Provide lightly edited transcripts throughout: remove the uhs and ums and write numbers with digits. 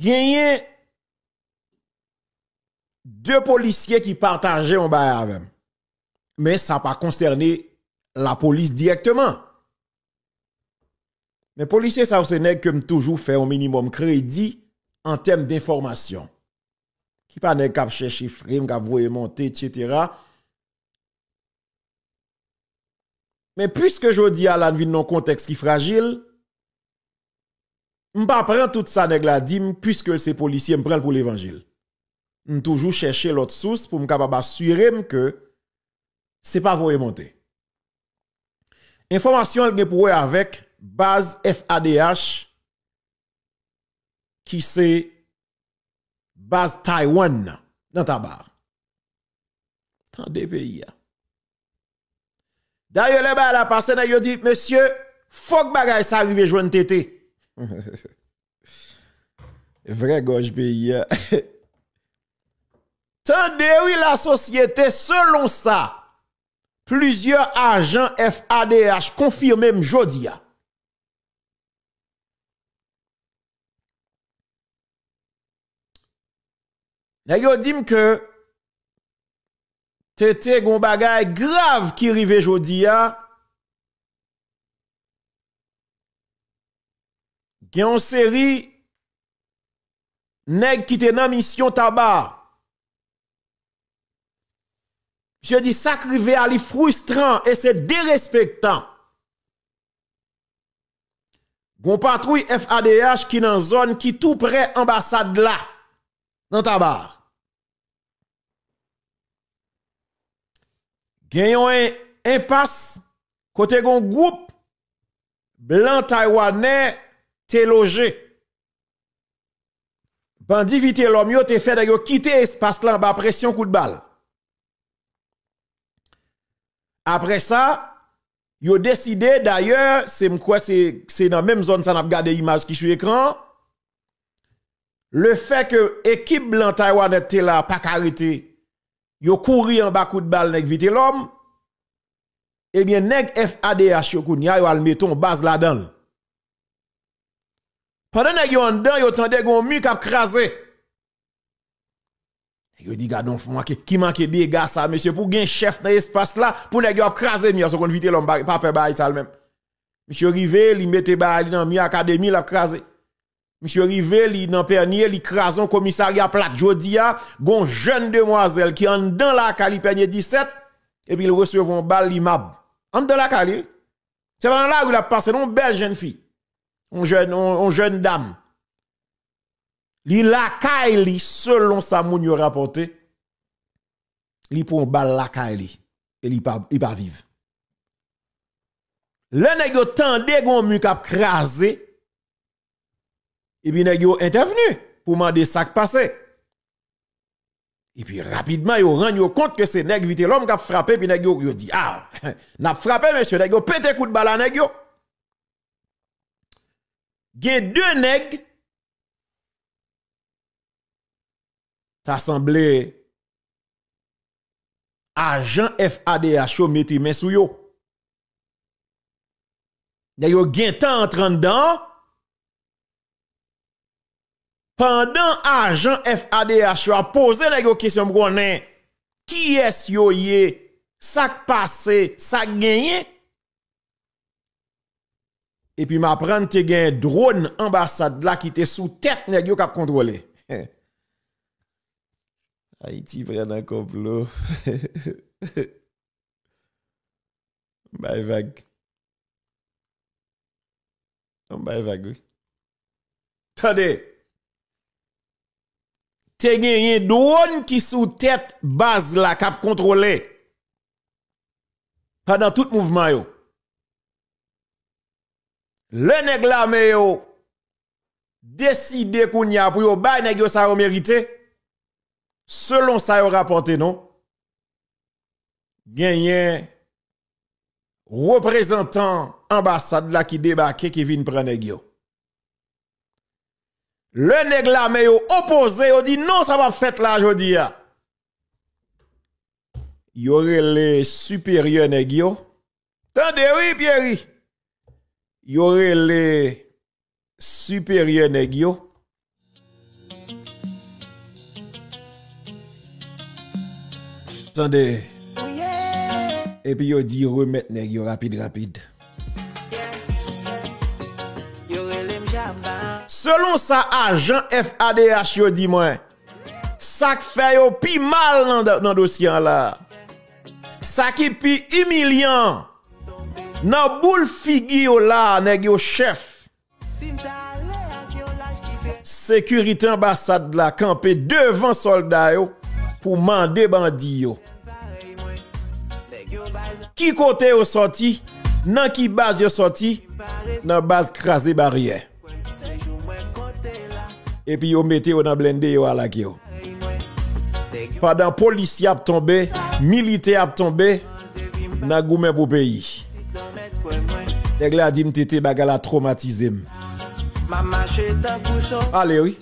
Gagné deux policiers qui partageaient un bail avec. Mais ça n'a pas concerné la police directement. Mais policiers, ça c'est nèg que toujours fait un minimum crédit en termes d'information. Qui pas nèg cap chercher frame, cap voyer monter, etc. Mais puisque je dis à la vie non contexte qui fragile, m'pa prend tout ça nèg la dit puisque ces policiers me prennent pour l'évangile. M toujours chercher l'autre source pour me capable assurer que c'est pas voyer monter. Information elle pour avec base FADH qui c'est base Taïwan dans ta barre. Tant de pays. D'ailleurs, les bas la passé, yo dit, monsieur, faut que bagay ça arrive joindre tété. Vrai gauche pays. Tandis oui, la société, selon ça, plusieurs agents FADH confirment même jodi. Yo dit que tété gon bagay grave qui rive jodi a. Gen une série nèg qui te nan mission tabac. Je dis ça rive a li frustrant et c'est dérespectant. Gon patrouille FADH qui dans zone qui tout près ambassade là dans tabac. Genyon un impasse côté gon groupe blanc taïwanais te logé. Bandi vite l'homme yo te fait de quitter espace là bas pression coup de balle. Après ça, yo décidé d'ailleurs, c'est dans la même zone ça n'a regardé image qui sur écran. Le fait que équipe blanc taïwanais te là pas arrêté. Yo couri en bas coup de balle nèg vite l'homme. Eh bien nèg FADH yo kounya yo al meton base là-dedans. Pendant nèg yo en dedans yo tande gon mu k'ap krasé. Yo dit gadon qui manque dégâts ça monsieur pour gen chef dans espace là pour nèg yo ap krasé mi so kon vite l'homme pas peur bail ça même. Monsieur rivé li mette bail dans mi académie l'a krasé. Monsieur rivé li dans pernier li krason commissariat plate jodi a gon jeune demoiselle qui en dans la cali pernier 17 et puis il reçoit un balle li mab. En dans la cali. C'est pendant là où il a passé une belle jeune fille. On jeune dame. Li la kaili selon sa moun yo rapporté. Li pour balle la kaili et li pas vivre. Le nèg yo tande gon mu k'ap krasé. Et puis nèg yo intervenu pour demander ça qui passé. Et puis rapidement yo rend yo compte que c'est nèg vite l'homme qui a frappé puis nèg yo dit ah n'a frappé monsieur nèg yo pété coup de balle à nèg yo. Gen deux nèg ça semblait agent FADH yo mette main sou yo. Nèg yo gen temps entrant dedans. Pendant agent FADH a posé la question qui est-ce yo yé, ça passé, ça gagné. Et puis m'apprendre te gen drone ambassade là qui te sous tête nèg yo k'ap contrôler. Haïti prend un complot. Bye vague. Bye vague. Attendez. Te genye drone qui sous tête base la cap contrôler pendant tout mouvement yo. Le nèg la me yo décide kounya pour yo bay nèg yo ça yo mérité selon ça yo rapporté non. Genye représentant ambassade là qui débarque qui vient prendre nèg yo. Le nèg la me yo opposé, yo dit non, ça va fait là jodi a. Yo les supérieurs nèg yo. Tendez oui Pierre. Yo les supérieurs nèg yo. Attendez. Et puis, il dit remettre nèg yo rapide. Selon ça, agent FADH yo dit moi, ça fait yo pi mal dans dossier là. Ça qui pi humiliant. Nan boule figure là, nèg yo chef. Sécurité ambassade là campé devant soldats yo pour mander bandi yo. Qui côté yo sorti? Nan qui base yo sorti? Nan base crasé barrière. Et puis yo mette yo dans blindé yo à la yo. Pendant policier a tombé, militaire a tombé, nan goumen pour pays. Nèg la di m'tete bagala traumatisé. Allez oui.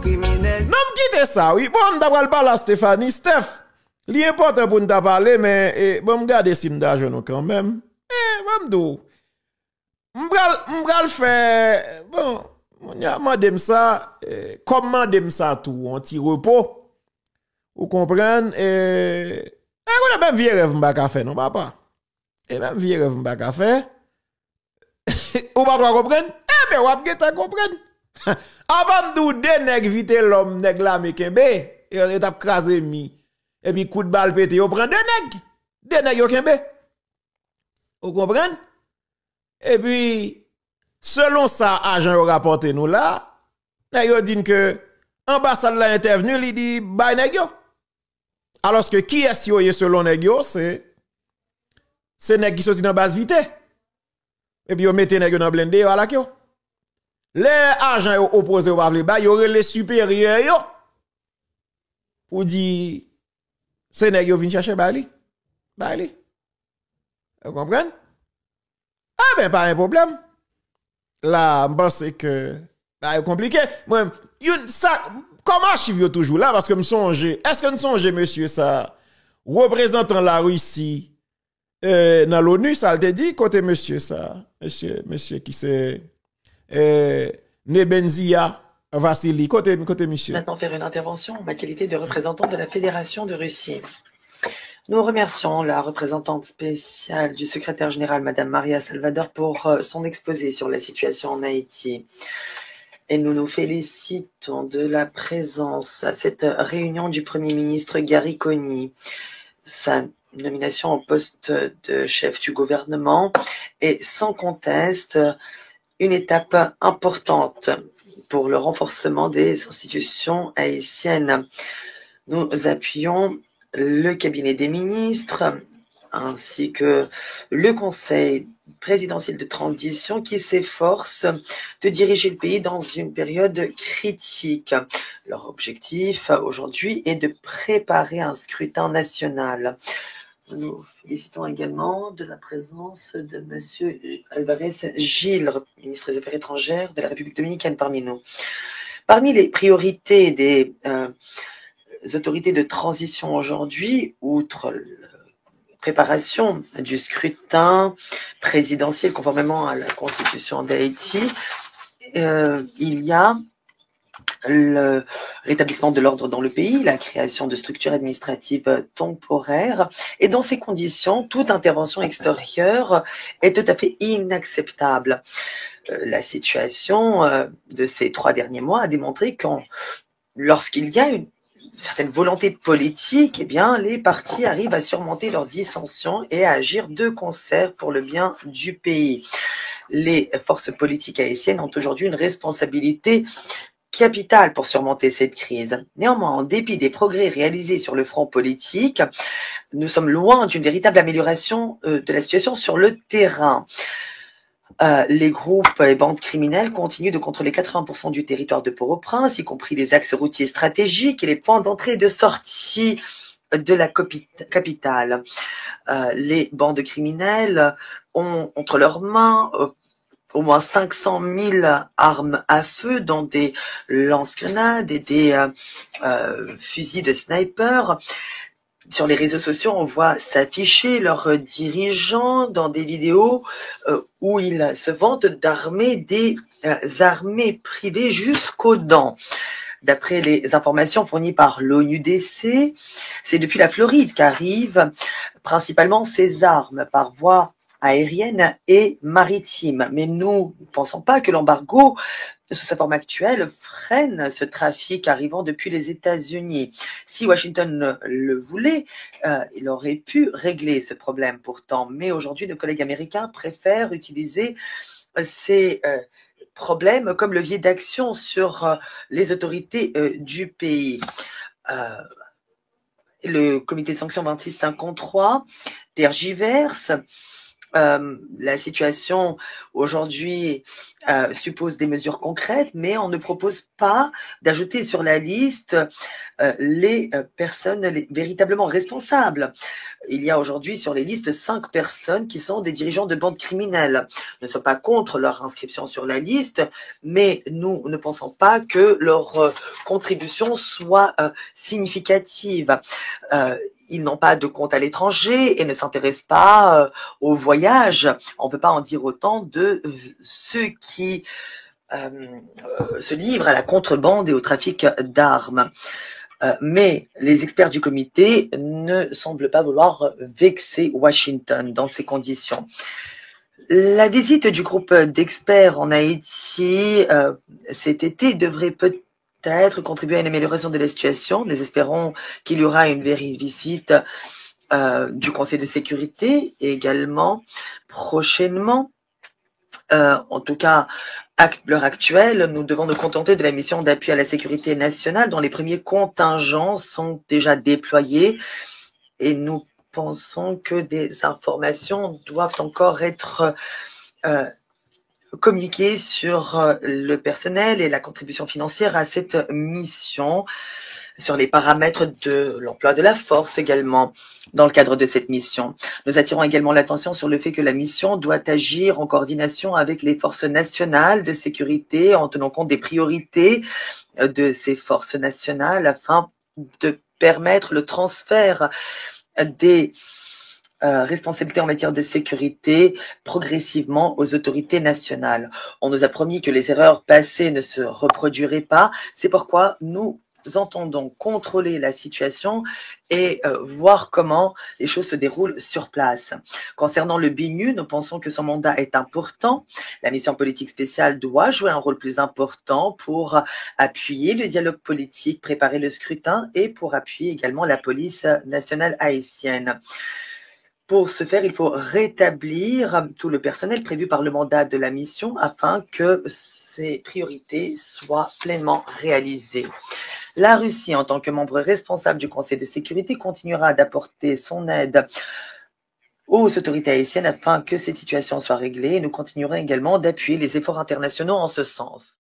Non m'quitte ça oui. Bon m'ta parler à Stéphanie, Steph. Li important pour nous parler mais bon m'garder si m'da nous quand même. M'dou. M'bral faire bon, madame ça comment dem ça tout un petit repos. Vous comprenez on a même vieux rêve m'ba ka faire non papa. Et même vieux rêve m'ba ka faire. Ou pas comprendre? Ben ou ap geta comprendre. Avant m'dou de nèg vite l'homme nèg la me kembe, et t'a crasé mi. Et puis coup de balle pété, yo prend deux nèg yo kembe. Vous comprenez? Et puis selon ça agent yo rapporté nous là, nèg yo dit que ambassade la intervenu, li dit bay nèg yo. Alors que qui est yo selon nèg yo, c'est nèg qui sorti dans base vite. Et puis yo mette nèg yo dans blindé yo à la yo. Les agents yo opposé ou pas vle bay, yo les supérieurs yo. Pour dire c'est nèg yo vinn chercher bay li. Vous comprenez? Ah ben pas un problème. Là, je pense que c'est compliqué. Moi, ça comment archive yo toujours là parce que me songe, est-ce que nous songe monsieur ça représentant la Russie dans l'ONU ça te dit côté monsieur ça, monsieur qui c'est Nebenzia Vassili côté monsieur. Maintenant faire une intervention en ma qualité de représentant de la Fédération de Russie. Nous remercions la représentante spéciale du secrétaire général, Madame Maria Salvador, pour son exposé sur la situation en Haïti. Et nous nous félicitons de la présence à cette réunion du Premier ministre Gary Coney. Sa nomination au poste de chef du gouvernement est sans conteste une étape importante pour le renforcement des institutions haïtiennes. Nous appuyons le cabinet des ministres ainsi que le conseil présidentiel de transition qui s'efforce de diriger le pays dans une période critique. Leur objectif aujourd'hui est de préparer un scrutin national. Nous félicitons également de la présence de M. Alvarez Gil, ministre des Affaires étrangères de la République dominicaine parmi nous. Parmi les priorités des autorités de transition aujourd'hui, outre la préparation du scrutin présidentiel conformément à la Constitution d'Haïti, il y a le rétablissement de l'ordre dans le pays, la création de structures administratives temporaires. Et dans ces conditions, toute intervention extérieure est tout à fait inacceptable. La situation de ces 3 derniers mois a démontré que lorsqu'il y a une certaine volonté politique, eh bien, les partis arrivent à surmonter leurs dissensions et à agir de concert pour le bien du pays. Les forces politiques haïtiennes ont aujourd'hui une responsabilité capitale pour surmonter cette crise. Néanmoins, en dépit des progrès réalisés sur le front politique, nous sommes loin d'une véritable amélioration de la situation sur le terrain. Les groupes et bandes criminelles continuent de contrôler 80% du territoire de Port-au-Prince, y compris les axes routiers stratégiques et les points d'entrée et de sortie de la capitale. Les bandes criminelles ont entre leurs mains au moins 500 000 armes à feu, dont des lance-grenades et des fusils de sniper. Sur les réseaux sociaux, on voit s'afficher leurs dirigeants dans des vidéos où ils se vantent d'armer des armées privées jusqu'aux dents. D'après les informations fournies par l'ONUDC, c'est depuis la Floride qu'arrivent principalement ces armes par voie aérienne et maritime. Mais nous ne pensons pas que l'embargo, sous sa forme actuelle, freine ce trafic arrivant depuis les États-Unis. Si Washington le voulait, il aurait pu régler ce problème pourtant. Mais aujourd'hui, nos collègues américains préfèrent utiliser ces problèmes comme levier d'action sur les autorités du pays. Le comité de sanctions 2653 tergiverse. La situation aujourd'hui suppose des mesures concrètes, mais on ne propose pas d'ajouter sur la liste les personnes véritablement responsables. Il y a aujourd'hui sur les listes 5 personnes qui sont des dirigeants de bandes criminelles. Nous ne sommes pas contre leur inscription sur la liste, mais nous ne pensons pas que leur contribution soit significative. Ils n'ont pas de compte à l'étranger et ne s'intéressent pas au voyage. On ne peut pas en dire autant de ceux qui se livrent à la contrebande et au trafic d'armes. Mais les experts du comité ne semblent pas vouloir vexer Washington dans ces conditions. La visite du groupe d'experts en Haïti cet été devrait peut-être contribuer à une amélioration de la situation. Nous espérons qu'il y aura une visite du Conseil de sécurité également prochainement. En tout cas, à l'heure actuelle, nous devons nous contenter de la mission d'appui à la sécurité nationale dont les premiers contingents sont déjà déployés et nous pensons que des informations doivent encore être communiquées sur le personnel et la contribution financière à cette mission, sur les paramètres de l'emploi de la force également dans le cadre de cette mission. Nous attirons également l'attention sur le fait que la mission doit agir en coordination avec les forces nationales de sécurité en tenant compte des priorités de ces forces nationales afin de permettre le transfert des responsabilités en matière de sécurité progressivement aux autorités nationales. On nous a promis que les erreurs passées ne se reproduiraient pas. C'est pourquoi nous entendons contrôler la situation et voir comment les choses se déroulent sur place. Concernant le BNU, nous pensons que son mandat est important. La mission politique spéciale doit jouer un rôle plus important pour appuyer le dialogue politique, préparer le scrutin et pour appuyer également la police nationale haïtienne. Pour ce faire, il faut rétablir tout le personnel prévu par le mandat de la mission afin que ces priorités soient pleinement réalisées. La Russie, en tant que membre responsable du Conseil de sécurité, continuera d'apporter son aide aux autorités haïtiennes afin que cette situation soit réglée et nous continuerons également d'appuyer les efforts internationaux en ce sens.